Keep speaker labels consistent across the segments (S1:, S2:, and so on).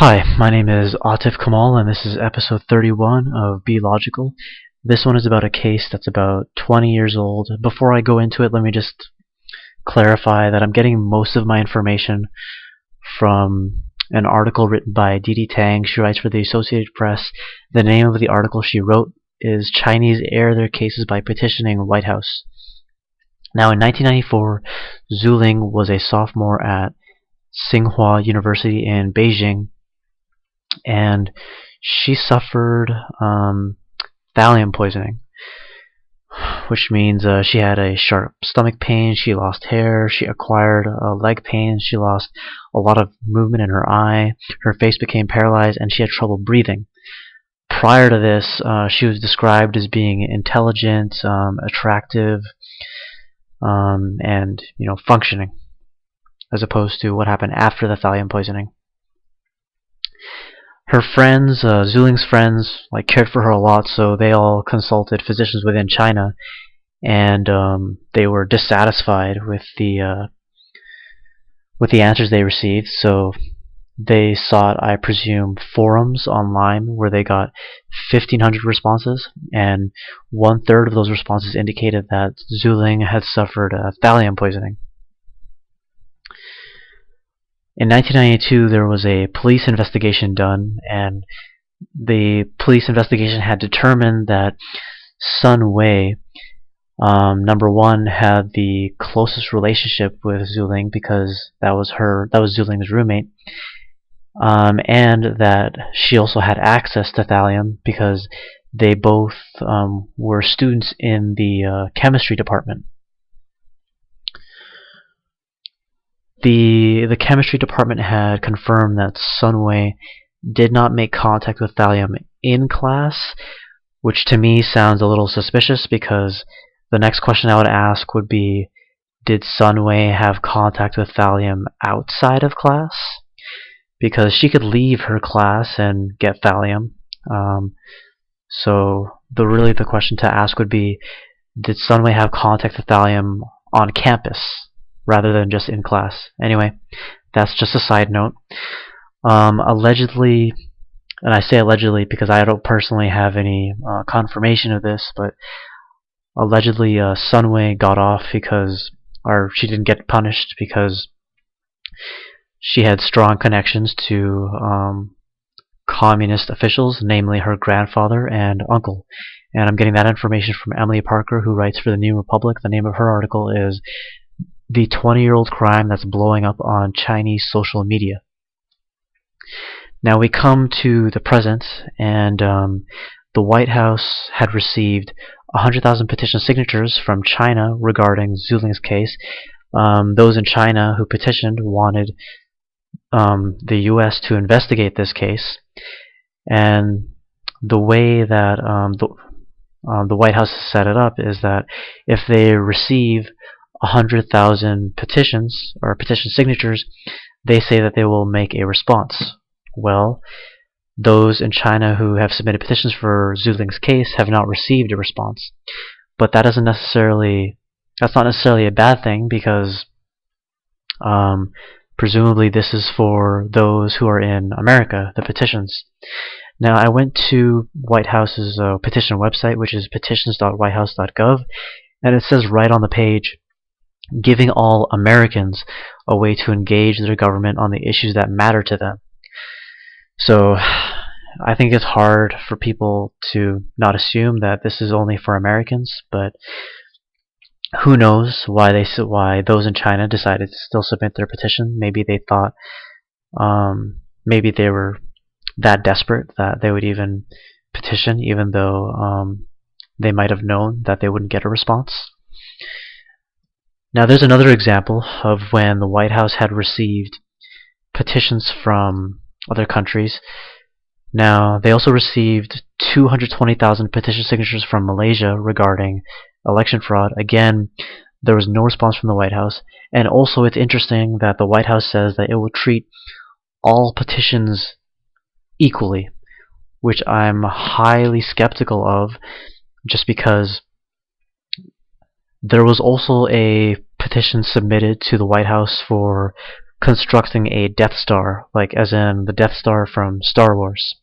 S1: Hi, my name is Atif Kamal, and this is episode 31 of Be Logical. This one is about a case that's about 20 years old. Before I go into it, let me just clarify that I'm getting most of my information from an article written by Didi Tang. She writes for the Associated Press. The name of the article she wrote is Chinese Air Their Cases by Petitioning White House. Now, in 1994, Zhu Ling was a sophomore at Tsinghua University in Beijing, and she suffered thallium poisoning, which means she had a sharp stomach pain, she lost hair, she acquired leg pain, she lost a lot of movement in her eye, her face became paralyzed, and she had trouble breathing. Prior to this, she was described as being intelligent, attractive, and functioning, as opposed to what happened after the thallium poisoning. Her friends, Zhu Ling's friends, cared for her a lot, so they all consulted physicians within China, and they were dissatisfied with the answers they received. So they sought, I presume, forums online where they got 1,500 responses, and 1/3 of those responses indicated that Zhu Ling had suffered thallium poisoning. In 1992, there was a police investigation done, and the police investigation had determined that Sun Wei, number one, had the closest relationship with Zhu Ling because that was Zhu Ling's roommate, and that she also had access to thallium because they both were students in the chemistry department. The chemistry department had confirmed that Sun Wei did not make contact with thallium in class, which to me sounds a little suspicious because the next question I would ask would be, did Sun Wei have contact with thallium outside of class? Because she could leave her class and get thallium. So the question to ask would be, did Sun Wei have contact with thallium on campus rather than just in class? Anyway, that's just a side note. Allegedly, and I say allegedly because I don't personally have any confirmation of this, but allegedly Sun Wei got off or she didn't get punished because she had strong connections to communist officials, namely her grandfather and uncle. And I'm getting that information from Emily Parker, who writes for the New Republic. The name of her article is "The 20-Year-Old Crime That's Blowing Up on Chinese Social Media." Now we come to the present, and the White House had received 100,000 petition signatures from China regarding Zhu Ling's case. Those in China who petitioned wanted the U.S. to investigate this case, and the way that the White House has set it up is that if they receive 100,000 petitions or petition signatures, they say that they will make a response. Well, those in China who have submitted petitions for Zhu Ling's case have not received a response. But that's not necessarily a bad thing, because presumably this is for those who are in America, the petitions. Now, I went to White House's petition website, which is petitions.whitehouse.gov, and it says right on the page, giving all Americans a way to engage their government on the issues that matter to them. So I think it's hard for people to not assume that this is only for Americans, but who knows why those in China decided to still submit their petition. Maybe they thought, maybe they were that desperate that they would even petition, even though they might have known that they wouldn't get a response. Now, there's another example of when the White House had received petitions from other countries. Now, they also received 220,000 petition signatures from Malaysia regarding election fraud. Again, there was no response from the White House. And also, it's interesting that the White House says that it will treat all petitions equally, which I'm highly skeptical of, just because there was also a petition submitted to the White House for constructing a Death Star, like as in the Death Star from Star Wars.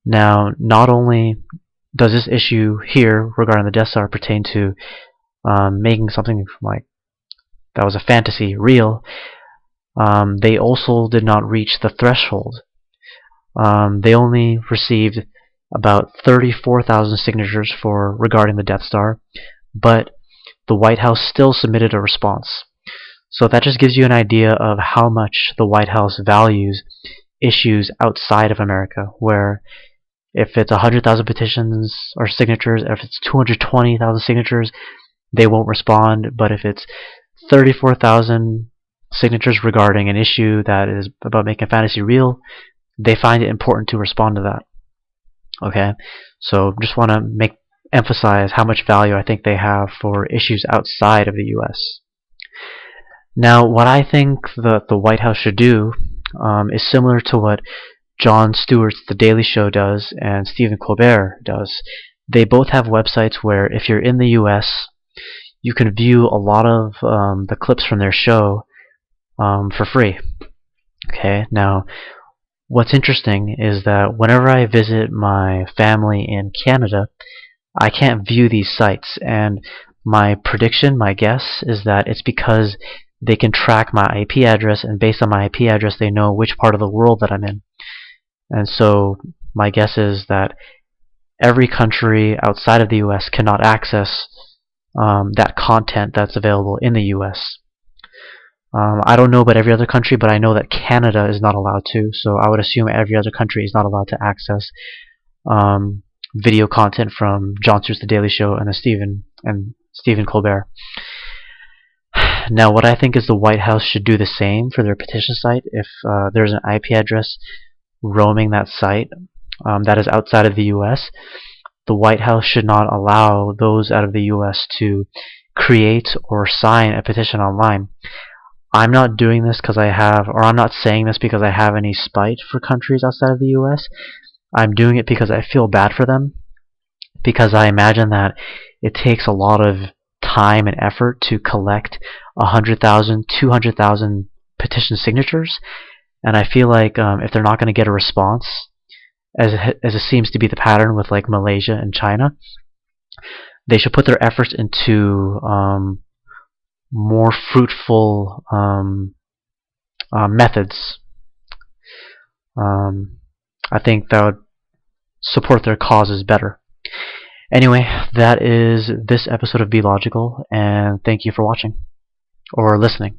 S1: Now, not only does this issue here regarding the Death Star pertain to making something like that was a fantasy real, they also did not reach the threshold. They only received about 34,000 signatures for regarding the Death Star, but the White House still submitted a response. So that just gives you an idea of how much the White House values issues outside of America, where if it's 100,000 petitions or signatures, if it's 220,000 signatures, they won't respond. But if it's 34,000 signatures regarding an issue that is about making fantasy real, they find it important to respond to that. Okay, so just want to emphasize how much value I think they have for issues outside of the U.S. Now, what I think the White House should do is similar to what Jon Stewart's The Daily Show does and Stephen Colbert does. They both have websites where if you're in the U.S., you can view a lot of the clips from their show for free. Okay, now what's interesting is that whenever I visit my family in Canada, I can't view these sites, and my prediction, my guess, is that it's because they can track my IP address, and based on my IP address they know which part of the world that I'm in. And so my guess is that every country outside of the US cannot access that content that's available in the US. I don't know about every other country, but I know that Canada is not allowed to, so I would assume every other country is not allowed to access video content from Jon Stewart's The Daily Show and Stephen Colbert. Now, what I think is the White House should do the same for their petition site. If there's an IP address roaming that site that is outside of the US, the White House should not allow those out of the US to create or sign a petition online. I'm not doing this because I'm not saying this because I have any spite for countries outside of the US. I'm doing it because I feel bad for them, because I imagine that it takes a lot of time and effort to collect 100,000, 200,000 petition signatures, and I feel like if they're not going to get a response, as it seems to be the pattern with like Malaysia and China, they should put their efforts into more fruitful methods. I think that would support their causes better. Anyway, that is this episode of Be Logical, and thank you for watching or listening.